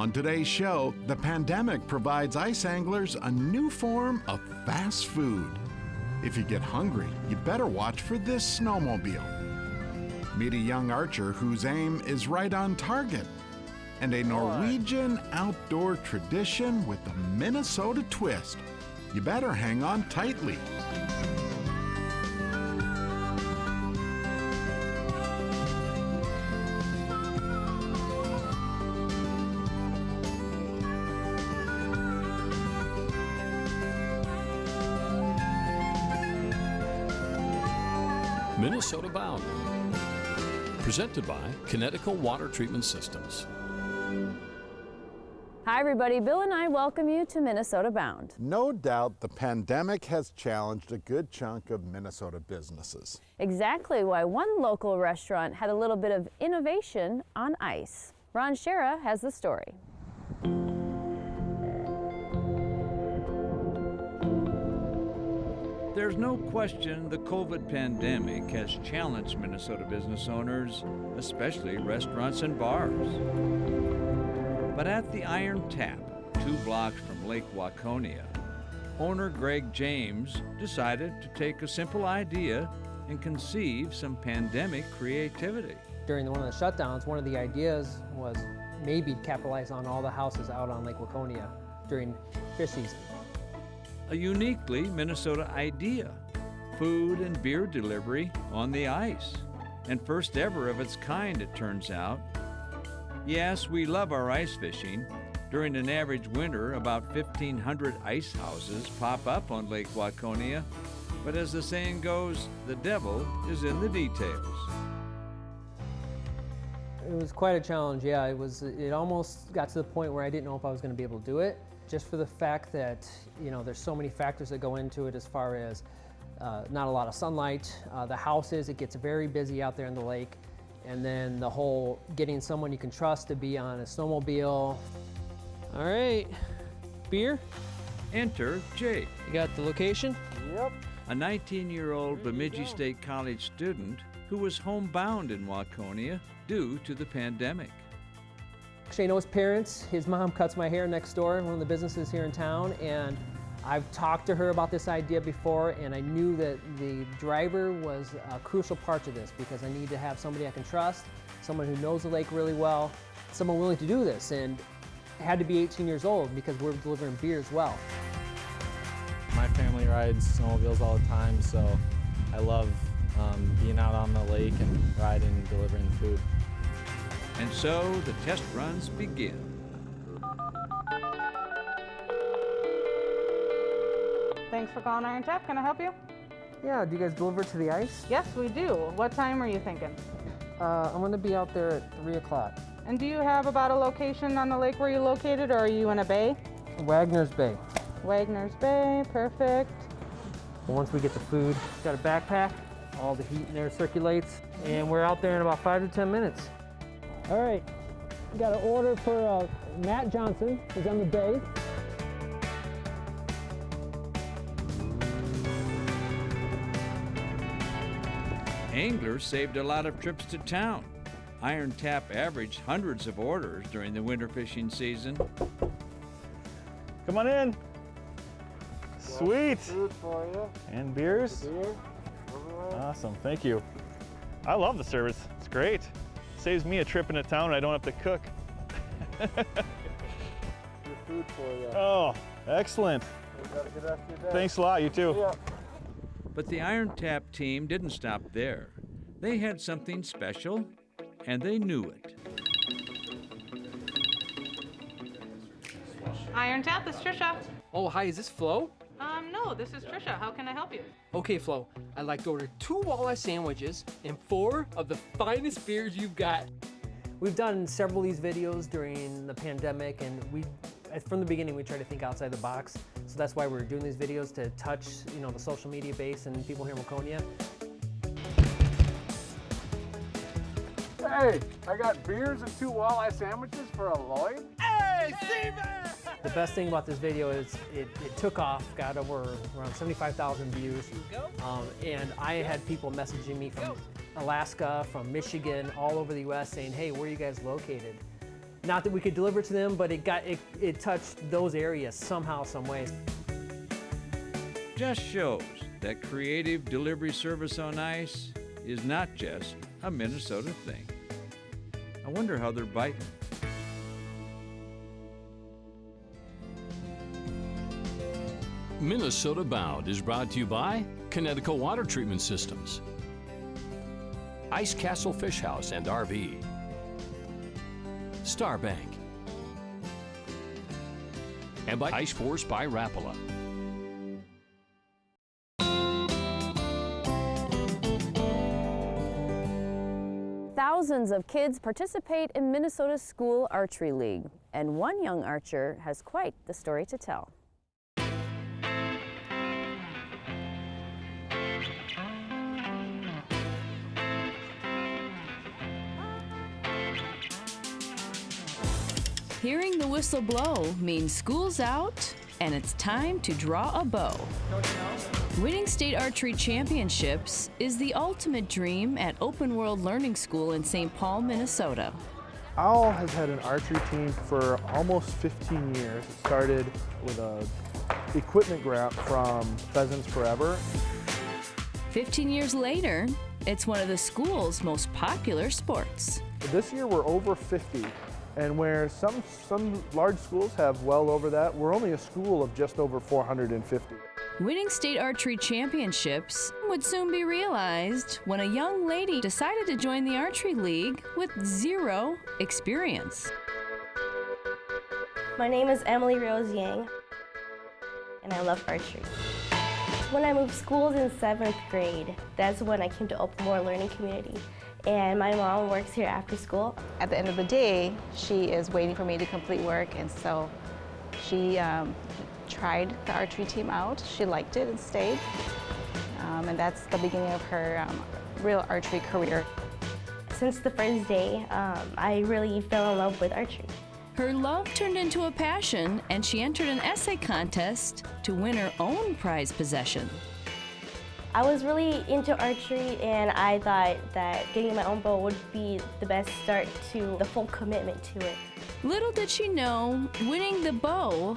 On today's show, the pandemic provides ice anglers a new form of fast food. If you get hungry, you better watch for this snowmobile. Meet a young archer whose aim is right on target. And a Norwegian outdoor tradition with a Minnesota twist. You better hang on tightly. Minnesota Bound, presented by Connecticut Water Treatment Systems. Hi everybody, Bill and I welcome you to Minnesota Bound. No doubt the pandemic has challenged a good chunk of Minnesota businesses. Exactly why one local restaurant had a little bit of innovation on ice. Ron Shera has the story. There's no question the COVID pandemic has challenged Minnesota business owners, especially restaurants and bars. But at the Iron Tap, 2 blocks from Lake Waconia, owner Greg James decided to take a simple idea and conceive some pandemic creativity. During one of the shutdowns, one of the ideas was maybe capitalize on all the houses out on Lake Waconia during fish season. A uniquely Minnesota idea, food and beer delivery on the ice, and first ever of its kind, it turns out. Yes, we love our ice fishing. During an average winter, about 1,500 ice houses pop up on Lake Waconia, but as the saying goes, the devil is in the details. It was quite a challenge, yeah. It almost got to the point where I didn't know if I was going to be able to do it, just for the fact that, you know, there's so many factors that go into it as far as not a lot of sunlight, the houses, it gets very busy out there in the lake, and then the whole getting someone you can trust to be on a snowmobile. All right, beer? Enter Jake. You got the location? Yep. A 19-year-old Bemidji State College student who was homebound in Waconia due to the pandemic. Actually, I know his parents. His mom cuts my hair next door, one of the businesses here in town, and I've talked to her about this idea before, and I knew that the driver was a crucial part to this because I need to have somebody I can trust, someone who knows the lake really well, someone willing to do this, and it had to be 18 years old because we're delivering beer as well. My family rides snowmobiles all the time, so I love being out on the lake and riding and delivering food. And so the test runs begin. Thanks for calling Iron Tap. Can I help you? Yeah, do you guys deliver to the ice? Yes, we do. What time are you thinking? I'm gonna be out there at 3 o'clock. And do you have about a location on the lake where you're located, or are you in a bay? Wagner's Bay. Wagner's Bay, perfect. Once we get the food, got a backpack, all the heat in there circulates, and we're out there in about 5 to 10 minutes. All right, got an order for Matt Johnson, who's on the bay. Anglers saved a lot of trips to town. Iron Tap averaged hundreds of orders during the winter fishing season. Come on in. Sweet. Food for you. And beers? Beer. Awesome, thank you. I love the service, it's great. Saves me a trip into town and I don't have to cook. Your food for you. Oh, excellent. Have a good rest of your day. Thanks a lot, you too. Yeah. But the Iron Tap team didn't stop there. They had something special, and they knew it. Iron Tap, this is Trisha. Oh, hi, is this Flo? No, this is Trisha. How can I help you? Okay, Flo, I'd like to order 2 walleye sandwiches and 4 of the finest beers you've got. We've done several of these videos during the pandemic, and from the beginning we try to think outside the box. So that's why we're doing these videos, to touch, you know, the social media base and people here in Waconia. Hey, I got beers and 2 walleye sandwiches for a Lloyd. Hey, Steven! The best thing about this video is it took off, got over around 75,000 views. And I had people messaging me from Alaska, from Michigan, all over the US saying, hey, where are you guys located? Not that we could deliver to them, but it touched those areas somehow, some way. Just shows that creative delivery service on ice is not just a Minnesota thing. I wonder how they're biting. Minnesota Bound is brought to you by Connecticut Water Treatment Systems, Ice Castle Fish House and RV, Star Bank, and by Ice Force by Rapala. Thousands of kids participate in Minnesota's School Archery League, and one young archer has quite the story to tell. Hearing the whistle blow means school's out and it's time to draw a bow. Winning state archery championships is the ultimate dream at Open World Learning School in St. Paul, Minnesota. Owl has had an archery team for almost 15 years. It started with an equipment grant from Pheasants Forever. 15 years later, it's one of the school's most popular sports. This year we're over 50. And where some large schools have well over that, we're only a school of just over 450. Winning state archery championships would soon be realized when a young lady decided to join the archery league with zero experience. My name is Emily Rose Yang, and I love archery. When I moved schools in 7th grade, that's when I came to Open World Learning Community. And my mom works here after school. At the end of the day, she is waiting for me to complete work, and so she tried the archery team out. She liked it and stayed, and that's the beginning of her real archery career. Since the first day, I really fell in love with archery. Her love turned into a passion, and she entered an essay contest to win her own prize possession. I was really into archery, and I thought that getting my own bow would be the best start to the full commitment to it. Little did she know, winning the bow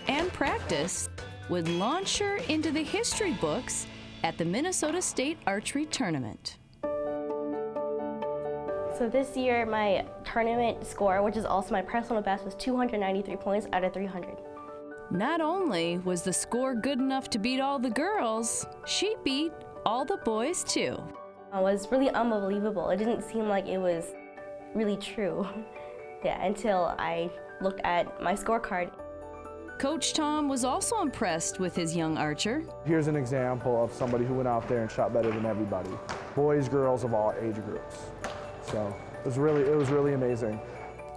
and practice would launch her into the history books at the Minnesota State Archery Tournament. So this year, my tournament score, which is also my personal best, was 293 points out of 300. Not only was the score good enough to beat all the girls, she beat all the boys too. It was really unbelievable. It didn't seem like it was really true. Yeah, until I looked at my scorecard. Coach Tom was also impressed with his young archer. Here's an example of somebody who went out there and shot better than everybody. Boys, girls of all age groups. So it was really amazing.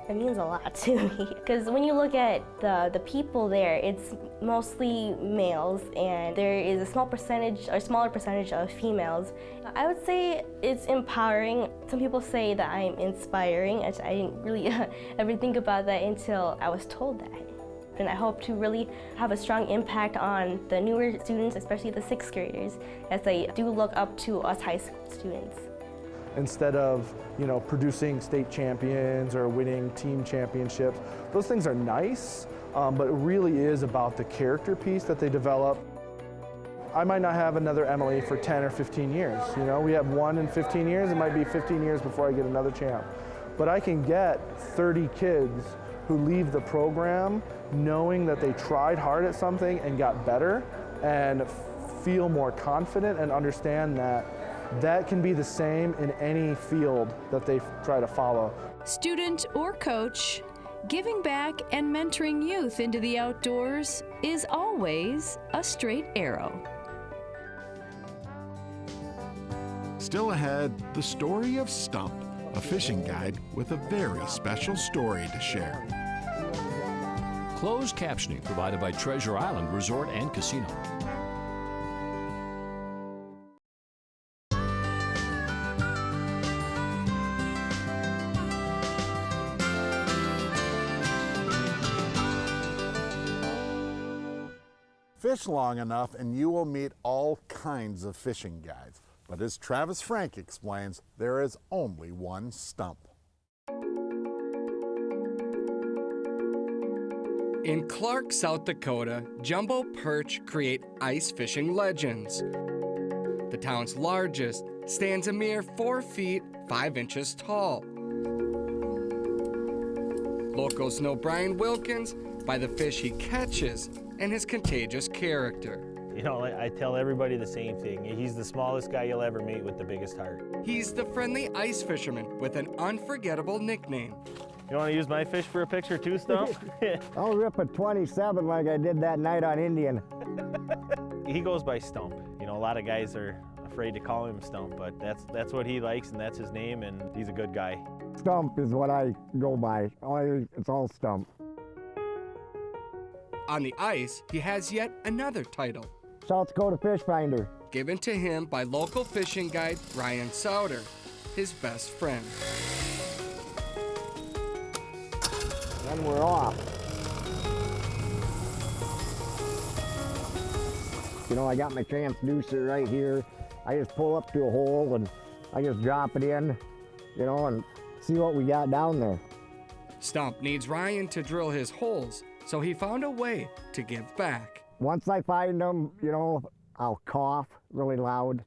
It means a lot to me, because when you look at the people there, it's mostly males, and there is a small percentage, or smaller percentage of females. I would say it's empowering. Some people say that I'm inspiring. I didn't really ever think about that until I was told that. And I hope to really have a strong impact on the newer students, especially the 6th graders, as they do look up to us high school students. Instead of, producing state champions or winning team championships, those things are nice, but it really is about the character piece that they develop. I might not have another Emily for 10 or 15 years. We have one in 15 years. It might be 15 years before I get another champ. But I can get 30 kids who leave the program knowing that they tried hard at something and got better, and feel more confident and understand that can be the same in any field that they try to follow. Student or coach, giving back and mentoring youth into the outdoors is always a straight arrow. Still ahead, the story of Stump, a fishing guide with a very special story to share. Closed captioning provided by Treasure Island Resort and Casino. Fish long enough and you will meet all kinds of fishing guides. But as Travis Frank explains, there is only one Stump. In Clark, South Dakota, jumbo perch create ice fishing legends. The town's largest stands a mere 4 feet 5 inches tall. Locals know Brian Wilkins by the fish he catches and his contagious character. You know, I tell everybody the same thing. He's the smallest guy you'll ever meet with the biggest heart. He's the friendly ice fisherman with an unforgettable nickname. You want to use my fish for a picture too, Stump? I'll rip a 27 like I did that night on Indian. He goes by Stump. You know, a lot of guys are afraid to call him Stump, but that's what he likes and that's his name, and he's a good guy. Stump is what I go by. It's all Stump. On the ice, he has yet another title. South Dakota Fish Finder. Given to him by local fishing guide Ryan Souter, his best friend. Then we're off. You know, I got my transducer right here. I just pull up to a hole and I just drop it in, you know, and see what we got down there. Stump needs Ryan to drill his holes, so he found a way to give back. Once I find them, you know, I'll cough really loud.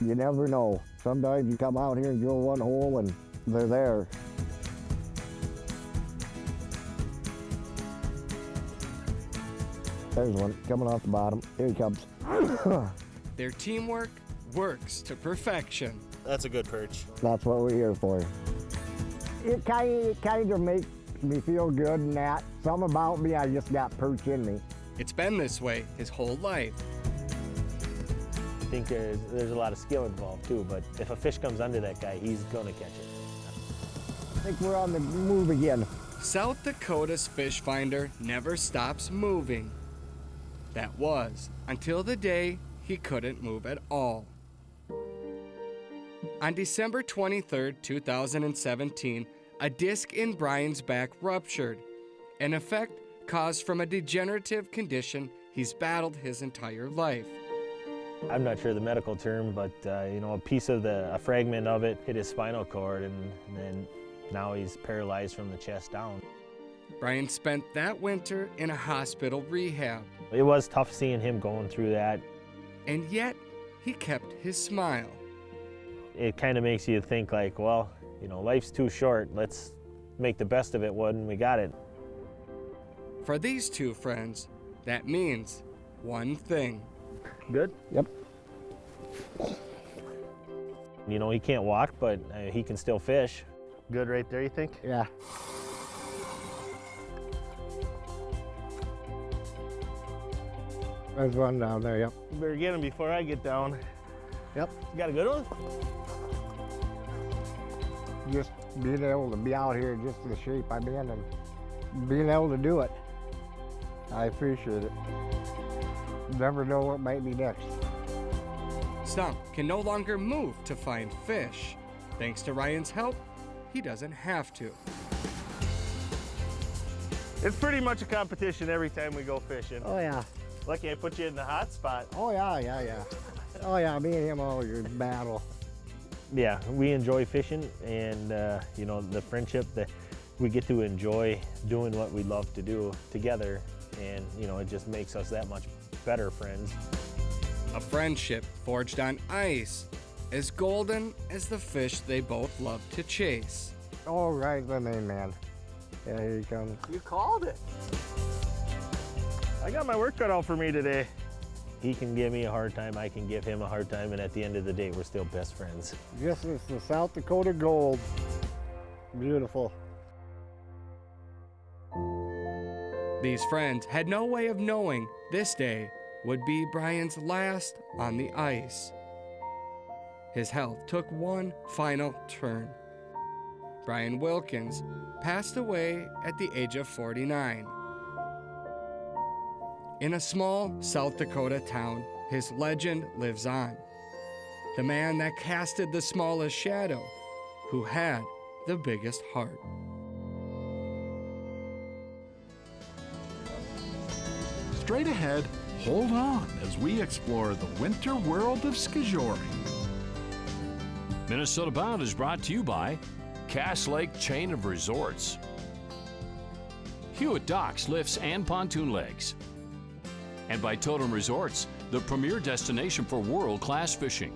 You never know. Sometimes you come out here and drill one hole and they're there. There's one coming off the bottom. Here he comes. Their teamwork works to perfection. That's a good perch. That's what we're here for. It kind of makes me feel good and that. Something about me, I just got perch in me. It's been this way his whole life. I think there's a lot of skill involved too, but if a fish comes under that guy, he's gonna catch it. I think we're on the move again. South Dakota's fish finder never stops moving. That was until the day he couldn't move at all. On December 23, 2017, a disc in Brian's back ruptured, an effect caused from a degenerative condition he's battled his entire life. I'm not sure the medical term, but you know, a fragment of it hit his spinal cord, and then now he's paralyzed from the chest down. Brian spent that winter in a hospital rehab. It was tough seeing him going through that. And yet, he kept his smile. It kind of makes you think like, well, you know, life's too short. Let's make the best of it when we got it. For these two friends, that means one thing. Good? Yep. You know, he can't walk, but he can still fish. Good right there, you think? Yeah. There's one down there, yep. You better get him before I get down. Yep. You got a good one? Just being able to be out here, just the shape I'm in, and being able to do it. I appreciate it. Never know what might be next. Stump can no longer move to find fish. Thanks to Ryan's help, he doesn't have to. It's pretty much a competition every time we go fishing. Oh, yeah. Lucky I put you in the hot spot. Oh, yeah. Oh, yeah, me and him always battle. Yeah, we enjoy fishing, and you know, the friendship that we get to enjoy doing what we love to do together, and you know, it just makes us that much better friends. A friendship forged on ice, as golden as the fish they both love to chase. All right, the main man. Yeah, here he comes. You called it. I got my work cut out for me today. He can give me a hard time, I can give him a hard time, and at the end of the day, we're still best friends. This is the South Dakota Gold. Beautiful. These friends had no way of knowing this day would be Brian's last on the ice. His health took one final turn. Brian Wilkins passed away at the age of 49. In a small South Dakota town, his legend lives on. The man that casted the smallest shadow, who had the biggest heart. Straight ahead, hold on as we explore the winter world of Skjouring. Minnesota Bound is brought to you by Cass Lake Chain of Resorts. Hewitt Docks, lifts, and pontoon legs. And by Totem Resorts, the premier destination for world-class fishing.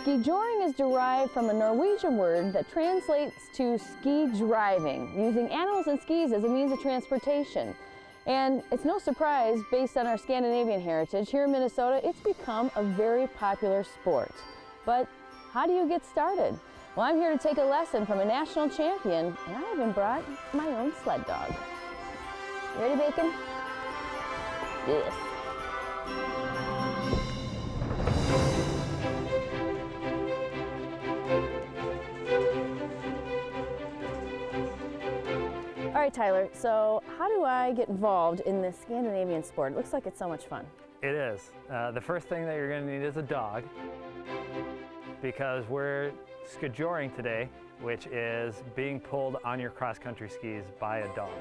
Skijouring is derived from a Norwegian word that translates to ski driving, using animals and skis as a means of transportation. And it's no surprise, based on our Scandinavian heritage, here in Minnesota, it's become a very popular sport. But how do you get started? Well, I'm here to take a lesson from a national champion, and I even brought my own sled dog. You ready, Bacon? Yes. All right, Tyler, so how do I get involved in this Scandinavian sport? It looks like it's so much fun. It is. The first thing that you're going to need is a dog, because we're Skjouring today, which is being pulled on your cross-country skis by a dog.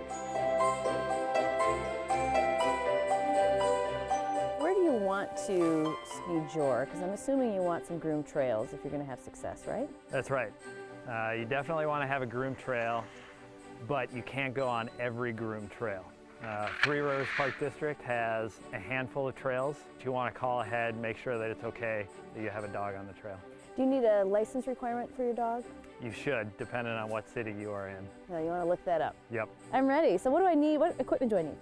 Where do you want to skijour? Because I'm assuming you want some groomed trails if you're going to have success, right? That's right. You definitely want to have a groomed trail, but you can't go on every groomed trail. Three Rivers Park District has a handful of trails. If you want to call ahead, make sure that it's okay that you have a dog on the trail. Do you need a license requirement for your dog? You should, depending on what city you are in. No, you want to look that up. Yep. I'm ready. So what do I need? What equipment do I need?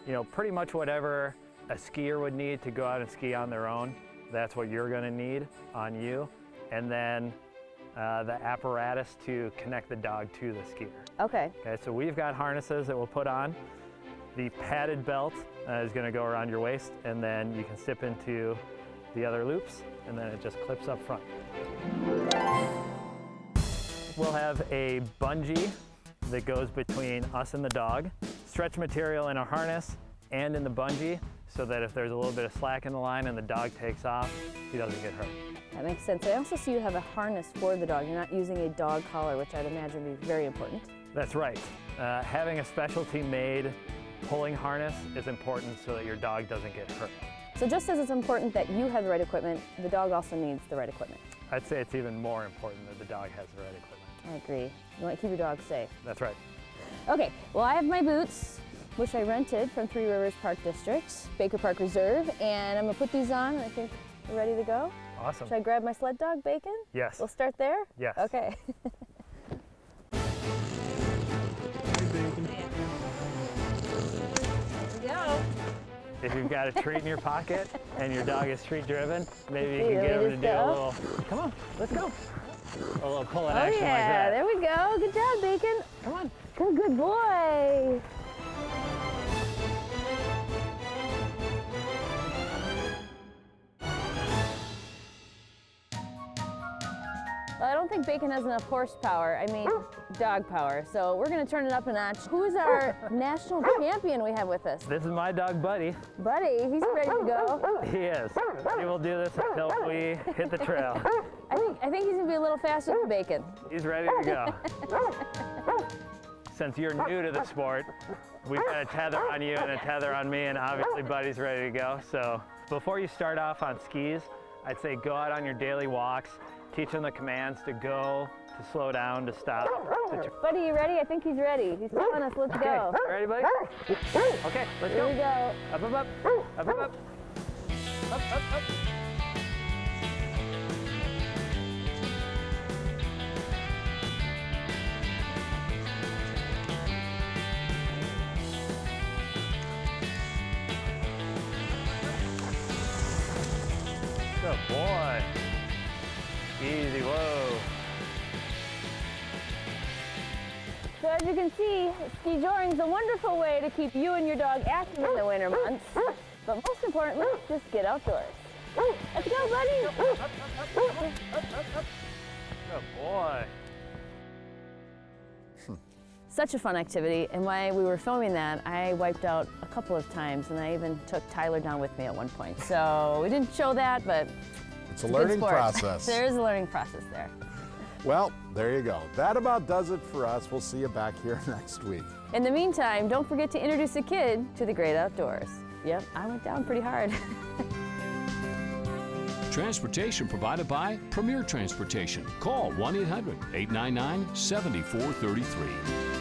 You know, pretty much whatever a skier would need to go out and ski on their own, that's what you're going to need on you. And then the apparatus to connect the dog to the skier. Okay. Okay, so we've got harnesses that we'll put on. The padded belt is going to go around your waist, and then you can step into the other loops, and then it just clips up front. We'll have a bungee that goes between us and the dog, stretch material in a harness and in the bungee, so that if there's a little bit of slack in the line and the dog takes off, he doesn't get hurt. That makes sense. I also see you have a harness for the dog. You're not using a dog collar, which I'd imagine would be very important. That's right. Having a specialty made pulling harness is important so that your dog doesn't get hurt. So just as it's important that you have the right equipment, the dog also needs the right equipment. I'd say it's even more important that the dog has the right equipment. I agree. You want to keep your dog safe. That's right. Okay, well I have my boots, which I rented from Three Rivers Park District, Baker Park Reserve, and I'm going to put these on. I think we're ready to go. Awesome. Should I grab my sled dog, Bacon? Yes. We'll start there? Yes. Okay. Go. If you've got a treat in your pocket and your dog is treat driven, maybe you can get him to do a little, come on, let's go. A little pulling action like that. There we go. Good job, Bacon. Come on. Good boy. Well, I don't think Bacon has enough horsepower, I mean dog power, so we're going to turn it up a notch. Who's our national champion we have with us? This is my dog, Buddy. Buddy, he's ready to go. He is. He will do this until we hit the trail. I think he's going to be a little faster than Bacon. He's ready to go. Since you're new to the sport, we've got a tether on you and a tether on me, and obviously Buddy's ready to go. So before you start off on skis, I'd say go out on your daily walks. Teach him the commands to go, to slow down, to stop. Buddy, you ready? I think he's ready. He's telling us, let's go. Ready, buddy? Okay, let's go. Here we go. Up, up, up. Up, up, up. Up, up, up. Good boy. Easy, whoa. So as you can see, Skijouring is a wonderful way to keep you and your dog active in the winter months. But most importantly, just get outdoors. Let's go, buddy. Good boy. Such a fun activity, and while we were filming that, I wiped out a couple of times, and I even took Tyler down with me at one point. So we didn't show that, but it's a learning process. There is a learning process there. Well, there you go. That about does it for us. We'll see you back here next week. In the meantime, don't forget to introduce a kid to the great outdoors. Yep, I went down pretty hard. Transportation provided by Premier Transportation. Call 1-800-899-7433.